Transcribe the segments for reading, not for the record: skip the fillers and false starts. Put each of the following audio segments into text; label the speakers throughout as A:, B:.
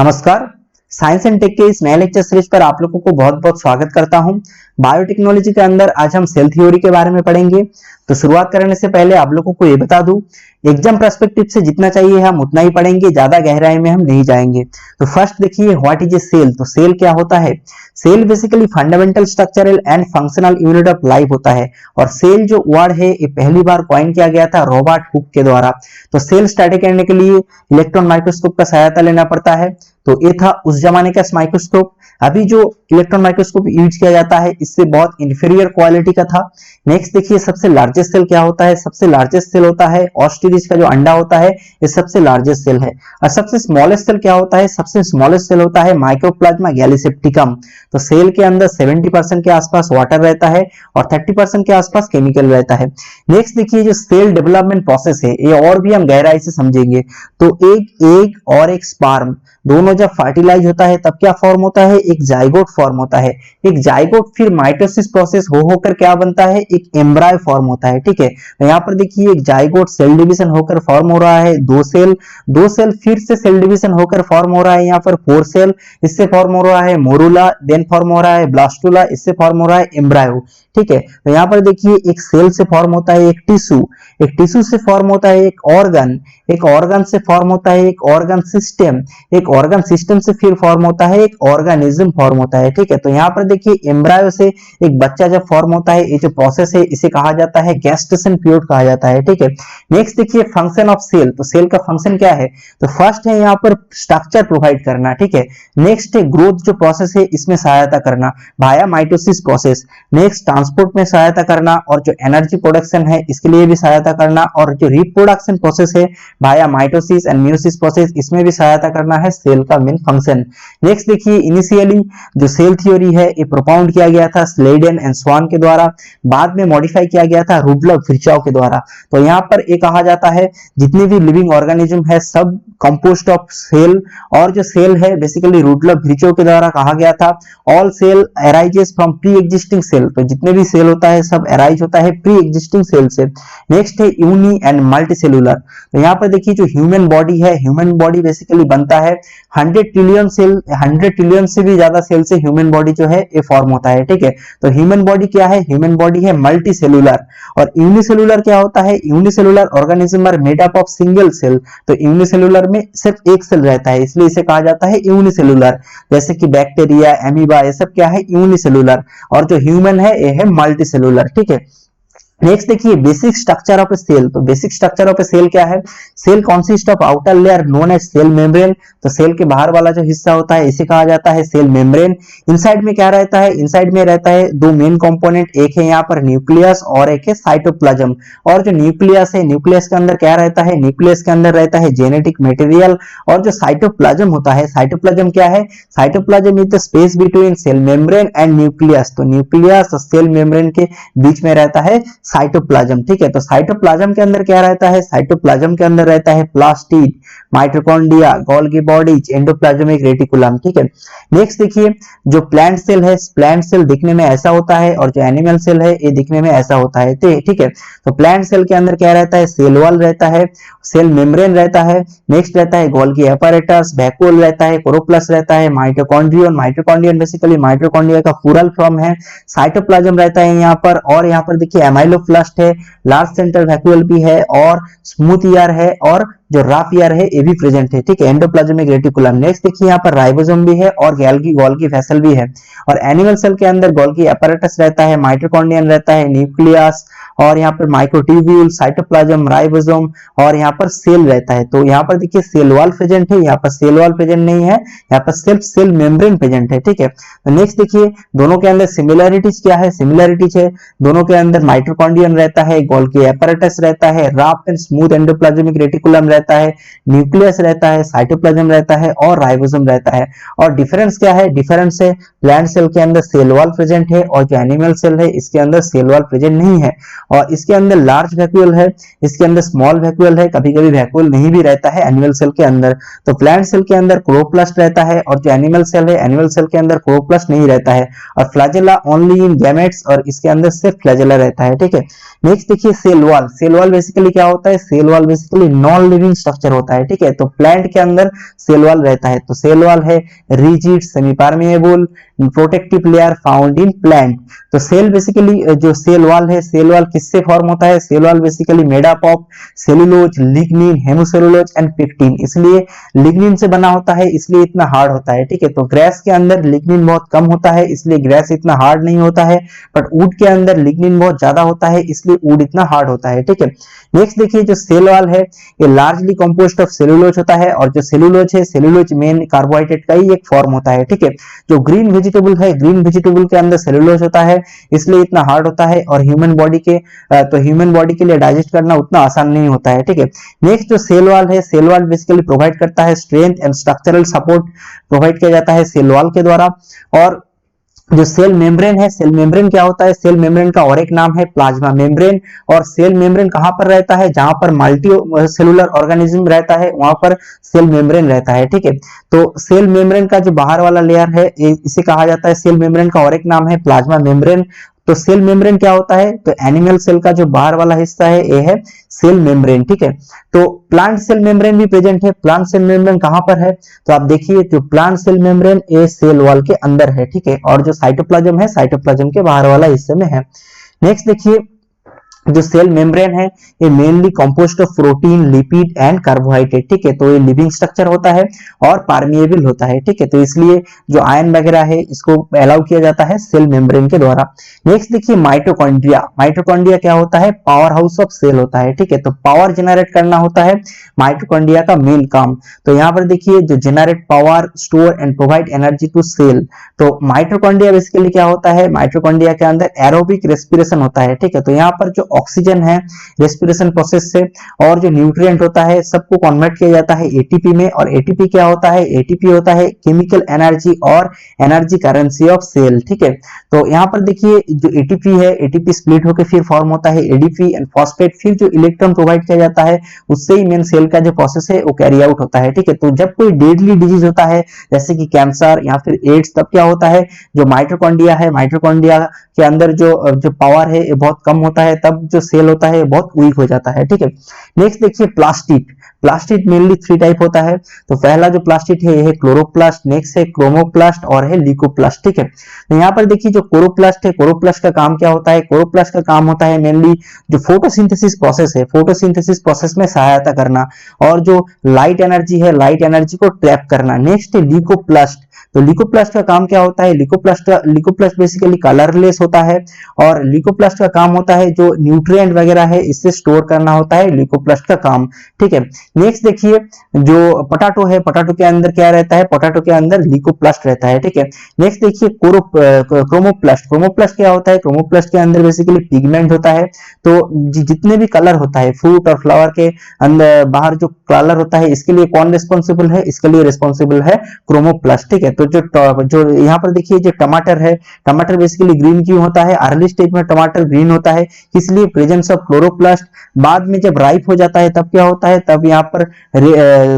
A: नमस्कार। Science and take के इस नए लेक्चर सीरीज पर आप लोगों को बहुत बहुत स्वागत करता हूं। बायोटेक्नोलॉजी के अंदर आज हम सेल थ्योरी के बारे में पढ़ेंगे। तो शुरुआत करने से पहले आप लोगों को ये बता दूं, एग्जाम पर्सपेक्टिव से जितना चाहिए हम उतना ही पढ़ेंगे, ज्यादा गहराई में हम नहीं जाएंगे। तो फर्स्ट देखिए, व्हाट इज ए सेल। तो सेल क्या होता है? Cell basically fundamental structural and functional unit of life होता है। और सेल जो वर्ड है ये पहली बार कॉइन किया गया था रॉबर्ट हुक के द्वारा। तो सेल स्टडी करने के लिए इलेक्ट्रॉन माइक्रोस्कोप का सहायता लेना पड़ता है। तो ये था उस जमाने का माइक्रोस्कोप। अभी जो इलेक्ट्रॉन माइक्रोस्कोप यूज किया जाता है इससे बहुत इंफीरियर क्वालिटी का था। नेक्स्ट देखिए, सबसे लार्जेस्ट सेल क्या होता है? सबसे लार्जेस्ट सेल होता है ऑस्ट्रिच का जो अंडा होता है, ये सबसे लार्जेस्ट सेल है। और सबसे स्मॉलेस्ट सेल क्या होता है? सबसे स्मॉलेस्ट सेल होता है माइक्रोप्लाज्मा गैलीसेप्टिकम। तो सेल के अंदर 70% के आसपास वाटर रहता है और 30% के आसपास केमिकल रहता है। नेक्स्ट देखिए, जो सेल डेवलपमेंट प्रोसेस है ये और भी हम गहराई से समझेंगे। तो एक एग और एक स्पर्म दोनों जब फर्टिलाइज होता है तब क्या फॉर्म होता है? एक जाइगोट फॉर्म होता है। एक जाइगोट फिर माइटोसिस प्रोसेस हो होकर क्या बनता है? एक एम्ब्रायो फॉर्म होता है। ठीक है, तो यहाँ पर देखिए एक जाइगोट सेल डिवीजन होकर फॉर्म हो रहा है, दो सेल फिर से सेल डिवीजन होकर फॉर्म हो रहा है। यहाँ पर 4 सेल, इससे फॉर्म हो रहा है मोरूला, देन फॉर्म हो रहा है ब्लास्टुला, इससे फॉर्म हो रहा है एम्ब्रायो। ठीक है, तो यहाँ पर देखिए एक सेल से फॉर्म होता है एक टिश्यू से फॉर्म होता है एक ऑर्गन से फॉर्म होता है एक ऑर्गन सिस्टम से फिर फॉर्म होता है एक ऑर्गेनिज्म फॉर्म होता है। ठीक है, तो यहाँ पर देखिए एम्ब्रायो से एक बच्चा जब फॉर्म होता है, ये जो प्रोसेस है इसे कहा जाता है गेस्टेशन पीरियड कहा जाता है। ठीक है, नेक्स्ट देखिए फंक्शन ऑफ सेल। तो सेल का फंक्शन क्या है? तो फर्स्ट है यहाँ पर स्ट्रक्चर प्रोवाइड करना। ठीक है, नेक्स्ट है ग्रोथ जो प्रोसेस है इसमें सहायता करना via mitosis process. Next transport में सहायता करना और जो एनर्जी प्रोडक्शन है इसके लिए भी सहायता करना। और जो रिप्रोडक्शन प्रोसेस है via mitosis and meiosis process, इसमें भी सहायता करना है सेल का मेन फंक्शन। नेक्स्ट देखिए, इनिशियली जो सेल थ्योरी है ये प्रोपाउंड किया गया था स्लेडन एंड स्वान के द्वारा, बाद में मॉडिफाई किया गया था रुडलॉफ विर्चॉव के द्वारा। तो यहाँ पर ये कहा जाता है जितने भी लिविंग ऑर्गेनिज्म है सब कंपोस्ट ऑफ सेल, और जो सेल है बेसिकली रुडलॉफ विर्चॉव के द्वारा कहा गया था all cell arises from pre existing cell. तो जितने भी सेल होता है सब अराइज होता है प्री एग्जिस्टिंग सेल से। नेक्स्ट है यूनी एंड मल्टी सेलुलर। तो यहाँ पर देखिए जो ह्यूमन बॉडी है, ह्यूमन बॉडी बेसिकली बनता है 100 ट्रिलियन से भी ज्यादा सेल से ह्यूमन बॉडी जो है ये फॉर्म होता है। ठीक है, तो ह्यूमन बॉडी क्या है? ह्यूमन बॉडी है मल्टी सेलुलर। और यूनिसेलुलर क्या होता है? Unicellular organism are made up of single cell. तो यूनिसेलुलर में सिर्फ एक सेल रहता है, इसलिए इसे कहा जाता है यूनिसेलुलर। जैसे कि बैक्टीरिया, एमीबा, ये सब क्या है? यूनिसेलुलर। और जो ह्यूमन है ये है मल्टी सेलुलर। ठीक है, नेक्स्ट देखिए basic structure of a cell. तो basic structure of a cell क्या है? Cell consist of outer layer known as cell membrane. तो सेल के बाहर वाला जो हिस्सा होता है इसे कहा जाता है सेल मेम्ब्रेन। इनसाइड में क्या रहता है? इनसाइड में रहता है दो मेन कंपोनेंट, एक है यहाँ पर न्यूक्लियस और एक है साइटोप्लाज्म। और जो न्यूक्लियस है, न्यूक्लियस के अंदर क्या रहता है? न्यूक्लियस के अंदर रहता है जेनेटिक मटेरियल। और जो साइटोप्लाज्म होता है, साइटोप्लाज्म क्या है? Cytoplasm is the space between cell membrane and nucleus. तो न्यूक्लियस और सेल मेम्ब्रेन के बीच में रहता है साइटोप्लाज्म। ठीक है, तो साइटोप्लाज्म के अंदर क्या रहता है? साइटोप्लाज्म के अंदर रहता है plastid, mitochondria, Golgi bodies, endoplasmic reticulum. ठीक है, नेक्स्ट देखिए जो प्लांट सेल है, प्लांट सेल दिखने में ऐसा होता है और जो एनिमल सेल है ये दिखने में ऐसा होता है। ठीक है, तो प्लांट सेल के अंदर क्या रहता है? सेल वॉल रहता है, सेल मेम्ब्रेन रहता है, नेक्स्ट रहता है गोल्गी apparatus, वैक्यूल रहता है, क्लोरोप्लास्ट रहता है, माइटोकॉन्ड्रियन। माइटोकॉन्ड्रियन बेसिकली माइटोकॉन्ड्रिया का प्लूरल फॉर्म है। साइटोप्लाज्म रहता है यहाँ पर, और यहाँ पर देखिए एमाइलोप्लास्ट है, लार्ज सेंट्रल वैक्यूल भी है, और स्मूथ ईयर है, और जो रफ ईयर है ये भी प्रेजेंट है। ठीक है, एंडोप्लाज्मिक रेटिकुलम। नेक्स्ट देखिए यहाँ पर राइबोसोम भी है और गोल्गी वेसल भी है। और एनिमल सेल के अंदर गोल्गी apparatus रहता है, माइटोकॉन्ड्रियन रहता है, न्यूक्लियस, और यहाँ पर माइक्रोट्यूब्यूल, साइटोप्लाज्म, राइबोसोम, और यहाँ पर सेल रहता है। तो यहाँ पर देखिए सेल वॉल प्रेजेंट है, यहाँ पर सेल वॉल प्रेजेंट नहीं है, यहाँ पर सिर्फ सेल मेम्ब्रेन प्रेजेंट है। ठीक है, तो नेक्स्ट देखिए दोनों के अंदर सिमिलरिटीज क्या है? सिमिलरिटीज है दोनों के अंदर माइटोकॉन्ड्रियन रहता है, गोल्गी apparatus रहता है, rough and smooth endoplasmic reticulum रहता है, न्यूक्लियस रहता है, साइटोप्लाज्म रहता है, और राइबोसोम रहता है। और डिफरेंस क्या है? डिफरेंस है प्लांट सेल के अंदर सेल वॉल प्रेजेंट है और जो एनिमल सेल है इसके अंदर सेल वॉल प्रेजेंट नहीं है। और इसके अंदर लार्ज वैक्यूल है, इसके अंदर स्मॉल वैक्यूल है, कभी कभी वैक्यूल नहीं भी रहता है एनिमल सेल के अंदर। तो प्लांट सेल के अंदर क्लोरोप्लास्ट रहता है और जो एनिमल सेल है, एनिमल सेल के अंदर क्लोरोप्लास्ट नहीं रहता है। और फ्लैजेला ओनली इन गैमेट्स, और इसके अंदर सिर्फ फ्लैजेला रहता है। ठीक है, नेक्स्ट देखिए cell wall. Cell wall basically क्या होता है? Cell wall basically non living lignin structure होता है, ठीक है। तो प्लांट के अंदर सेल वॉल रहता है, तो सेल वॉल है rigid, semi permeable, protective layer found in plant. तो सेल बेसिकली जो सेल वॉल है, सेल वॉल किससे फॉर्म होता है? Cell wall basically made up of cellulose, lignin, hemicellulose and pectin, इसलिए लिग्निन से बना होता है, इसलिए इतना हार्ड होता है, ठीक है। तो ग्रास के अंदर लिग्निन बहुत कम होता है, इसलिए ग्रास इतना हार्ड नहीं होता है, बट वुड के अंदर लिग्निन बहुत ज्यादा होता है, इसलिए वुड इतना हार्ड होता है, ठीक है। नेक्स्ट देखिए, जो सेल वॉल है ये लार्जली कंपोज्ड ऑफ सेलुलोज होता है, और जो सेलुलोज है, सेलुलोज मेन कार्बोहाइड्रेट का ही एक फॉर्म होता है, ठीक है। जो ग्रीन वेजिटेबल है, ग्रीन वेजिटेबल के अंदर सेलुलोज होता है, इसलिए इतना हार्ड होता है, और ह्यूमन बॉडी के लिए डाइजेस्ट करना उतना आसान नहीं होता है, ठीक है। नेक्स्ट जो सेल वॉल है, सेल वॉल बेसिकली प्रोवाइड करता है strength and structural support provide किया जाता है सेल वॉल के द्वारा। और जो सेल मेम्ब्रेन है, सेल मेम्ब्रेन क्या होता है? सेल मेम्ब्रेन का और एक नाम है प्लाज्मा मेम्ब्रेन। और सेल मेम्ब्रेन कहां पर रहता है? जहां पर मल्टी सेलुलर ऑर्गेनिज्म रहता है वहां पर सेल मेम्ब्रेन रहता है, ठीक है। तो सेल मेम्ब्रेन का जो बाहर वाला लेयर है इसे कहा जाता है, सेल मेम्ब्रेन का और एक नाम है प्लाज्मा मेम्ब्रेन। तो सेल मेम्ब्रेन क्या होता है? तो एनिमल सेल का जो बाहर वाला हिस्सा है ये है सेल मेम्ब्रेन, ठीक है। तो प्लांट सेल मेम्ब्रेन भी प्रेजेंट है। प्लांट सेल मेम्ब्रेन कहां पर है? तो आप देखिए, जो प्लांट सेल मेम्ब्रेन ये सेल वॉल के अंदर है, ठीक है। और जो साइटोप्लाज्म है, साइटोप्लाज्म के बाहर वाला हिस्से में है। नेक्स्ट देखिए, जो सेल मेम्ब्रेन है ये mainly composed of protein, lipid and carbohydrate, ठीक है। तो ये लिविंग स्ट्रक्चर होता है और परमिएबल होता है, ठीक है। तो इसलिए जो आयन वगैरह है इसको अलाउ किया जाता है सेल मेम्ब्रेन के द्वारा। नेक्स्ट देखिए, माइटोकॉन्ड्रिया। माइटोकॉन्ड्रिया क्या होता है? पावर हाउस ऑफ सेल होता है, ठीक है। तो पावर जनरेट करना होता है माइटोकॉन्ड्रिया का मेन काम। तो यहाँ पर देखिए, जो generate power, store and provide energy to cell. तो माइटोकॉन्ड्रिया बेसिकली क्या होता है? माइटोकॉन्ड्रिया के अंदर एरोबिक रेस्पिरेशन होता है, ठीक है। तो यहाँ पर जो ऑक्सीजन है रेस्पिरेशन प्रोसेस से, और जो न्यूट्रिएंट होता है सबको कन्वर्ट किया जाता है एटीपी में। और एटीपी क्या होता है? एटीपी होता है केमिकल एनर्जी और एनर्जी करेंसी ऑफ सेल, ठीक है। तो यहाँ पर देखिए, जो एटीपी है, एटीपी स्प्लिट होकर फिर फॉर्म होता है एडीपी एंड फॉस्फेट, फिर जो इलेक्ट्रॉन प्रोवाइड किया जाता है उससे ही मेन सेल का जो प्रोसेस है वो कैरी आउट होता है, ठीक है। तो जब कोई डेडली डिजीज होता है जैसे कि कैंसर या फिर एड्स, तब क्या होता है? जो माइटोकॉन्ड्रिया है, माइटोकॉन्ड्रिया के अंदर जो पावर है ये बहुत कम होता है, तब जो सेल होता है बहुत वीक हो जाता है, ठीक है। नेक्स्ट देखिए, प्लास्टिड। प्लास्टिड मेनली 3 टाइप होता है। तो पहला जो प्लास्टिड है ये है क्लोरोप्लास्ट, नेक्स्ट है क्रोमोप्लास्ट और है ल्यूकोप्लास्ट, ठीक है। तो यहाँ पर देखिए, जो क्लोरोप्लास्ट है, क्लोरोप्लास्ट का काम क्या होता है? क्लोरोप्लास्ट का काम होता है मेनली जो फोटोसिंथेसिस प्रोसेस है, फोटोसिंथेसिस प्रोसेस में सहायता करना, और जो लाइट एनर्जी है, लाइट एनर्जी को ट्रैप करना। नेक्स्ट है ल्यूकोप्लास्ट। तो ल्यूकोप्लास्ट का काम क्या होता है? ल्यूकोप्लास्ट बेसिकली कलरलेस होता है, और ल्यूकोप्लास्ट का काम होता है जो न्यूट्रिएंट वगैरह है इससे स्टोर करना होता है ल्यूकोप्लास्ट का काम, ठीक है। नेक्स्ट देखिए, जो पोटैटो है, पोटैटो के अंदर क्या रहता है? पोटैटो के अंदर ल्यूकोप्लास्ट रहता है, ठीक है। नेक्स्ट देखिए, क्रोमोप्लास्ट। क्रोमोप्लास्ट क्या होता है? क्रोमोप्लास्ट के अंदर बेसिकली पिगमेंट होता है। तो जितने भी कलर होता है फ्रूट और फ्लावर के अंदर बाहर जो कलर होता है, इसके लिए कौन रिस्पॉन्सिबल है? इसके लिए रिस्पॉन्सिबल है क्रोमोप्लास्ट, ठीक है। तो जो यहाँ पर देखिए, जो टमाटर है, टमाटर बेसिकली ग्रीन क्यों होता है? अर्ली स्टेज में टमाटर ग्रीन होता है, इसलिए प्रेजेंस ऑफ क्लोरोप्लास्ट। बाद में जब राइप हो जाता है तब क्या होता है? तब यहाँ पर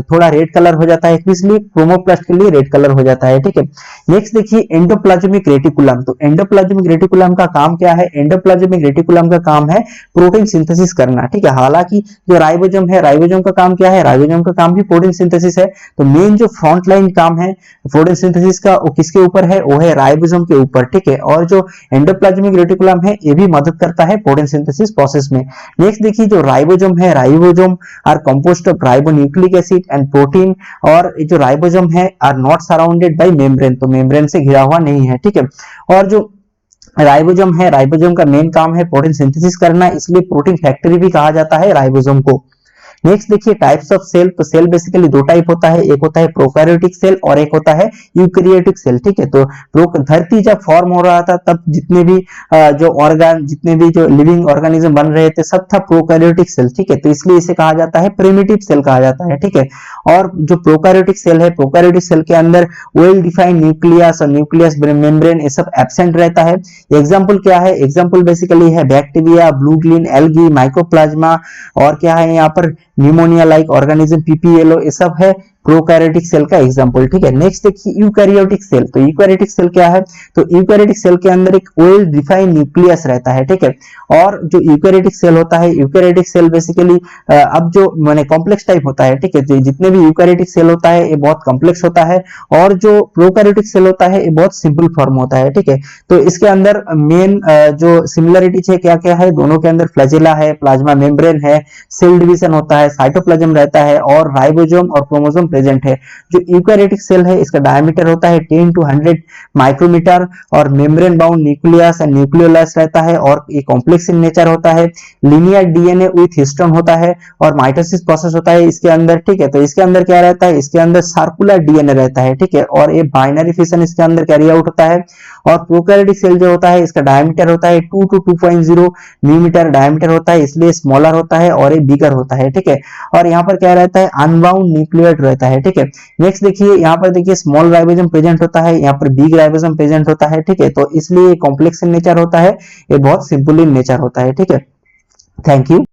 A: थोड़ा रेड कलर हो जाता है, इसलिए क्रोमोप्लास्ट के लिए रेड कलर हो जाता है, ठीक है। नेक्स्ट देखिए, एंडोप्लाज्मिक रेटिकुलम। तो एंडोप्लाज्मिक रेटिकुलम का काम क्या है? एंडोप्लाज्मिक रेटिकुलम का काम है प्रोटीन सिंथेसिस करना, ठीक है। हालांकि जो राइबोसोम है, राइबोसोम का काम क्या है? राइबोसोम का काम भी प्रोटीन सिंथेसिस है। तो मेन जो फ्रंट लाइन काम है प्रोटीन सिंथेसिस का, वो किसके ऊपर है? वो है राइबोसोम के ऊपर, ठीक है। और जो एंडोप्लाज्मिक रेटिकुलम है ये भी मदद करता है प्रोटीन सिंथेसिस प्रोसेस में। नेक्स्ट देखिए, जो राइबोसोम है, ribosome are composed of ribonucleic acid and protein, और जो राइबोसोम है are not surrounded by membrane, तो मेम्ब्रेन से घिरा हुआ नहीं है, ठीक है। और जो राइबोसोम है, राइबोसोम का मेन काम है प्रोटीन सिंथेसिस करना, इसलिए प्रोटीन फैक्ट्री भी कहा जाता है राइबोसोम को। नेक्स्ट देखिए, टाइप्स ऑफ सेल। तो सेल बेसिकली 2 टाइप होता है, एक होता है प्रोकैरियोटिक सेल और एक होता है यूकैरियोटिक सेल, ठीक है। तो धरती जब फॉर्म हो रहा था तब जितने भी जितने भी जो लिविंग ऑर्गेनिज्म बन रहे थे सब था प्रोकैरियोटिक सेल, ठीक है। तो इसलिए इसे कहा जाता है प्रिमिटिव सेल कहा जाता है, ठीक है। और जो प्रोकैरियोटिक सेल है, प्रोकैरियोटिक सेल के अंदर वेल डिफाइंड न्यूक्लियस और न्यूक्लियस मेम्ब्रेन ये सब एब्सेंट रहता है। एग्जांपल क्या है? एग्जांपल बेसिकली है bacteria, blue green algae, mycoplasma, और क्या है यहाँ पर न्यूमोनिया लाइक ऑर्गेनिज्म, पीपीएलओ, ये सब है प्रोकैरियोटिक सेल का एग्जांपल, ठीक है। नेक्स्ट देखिए यूकैरियोटिक सेल। तो यूकैरियोटिक सेल क्या है, तो यूकैरियोटिक सेल के अंदर एक वेल डिफाइंड न्यूक्लियस रहता है, ठीक है। और जो यूकैरियोटिक सेल होता है, यूकैरियोटिक सेल बेसिकली अब जो माने कॉम्प्लेक्स टाइप होता है, ठीक है। जितने भी यूकैरियोटिक सेल होता है ये बहुत कॉम्प्लेक्स होता है, और जो प्रोकैरियोटिक सेल होता है ये बहुत सिंपल फॉर्म होता है, ठीक है। तो इसके अंदर मेन जो सिमिलरिटीज है क्या क्या है, दोनों के अंदर फ्लैजेला है, प्लाज्मा मेम्ब्रेन है, सेल डिवीजन होता है, साइटोप्लाज्म रहता है, और राइबोसोम और क्रोमोसोम प्रेजेंट है। जो यूकैरियोटिक सेल है इसका डायमीटर होता है 10 to 100 माइक्रोमीटर, और membrane bound nucleus and nucleolus रहता है, और ये कॉम्प्लेक्स इन नेचर होता है। लिनियर डीएनए विथ हिस्टोन होता है, और माइटोसिस प्रोसेस होता है इसके अंदर, ठीक है। तो इसके अंदर क्या रहता है, इसके अंदर सर्कुलर डीएनए रहता है, ठीक है, और ये बाइनरी फिशन इसके अंदर कैरी आउट होता है। और प्रोकैरियोटिक सेल जो होता है इसका डायमीटर होता है 2 to 2.0 मिलीमीटर डायमीटर होता है, इसलिए स्मॉलर होता है और ये बिगर होता है, ठीक है। और यहाँ पर क्या रहता है, अनबाउंड न्यूक्लियोइड रहता है, ठीक है। नेक्स्ट देखिए यहाँ पर देखिए स्मॉल राइबोसोम प्रेजेंट होता है, यहाँ पर बिग राइबोसोम प्रेजेंट होता है, ठीक है। तो इसलिए कॉम्प्लेक्स इन नेचर होता है, ये बहुत सिंपल इन नेचर होता है, ठीक है। Thank you.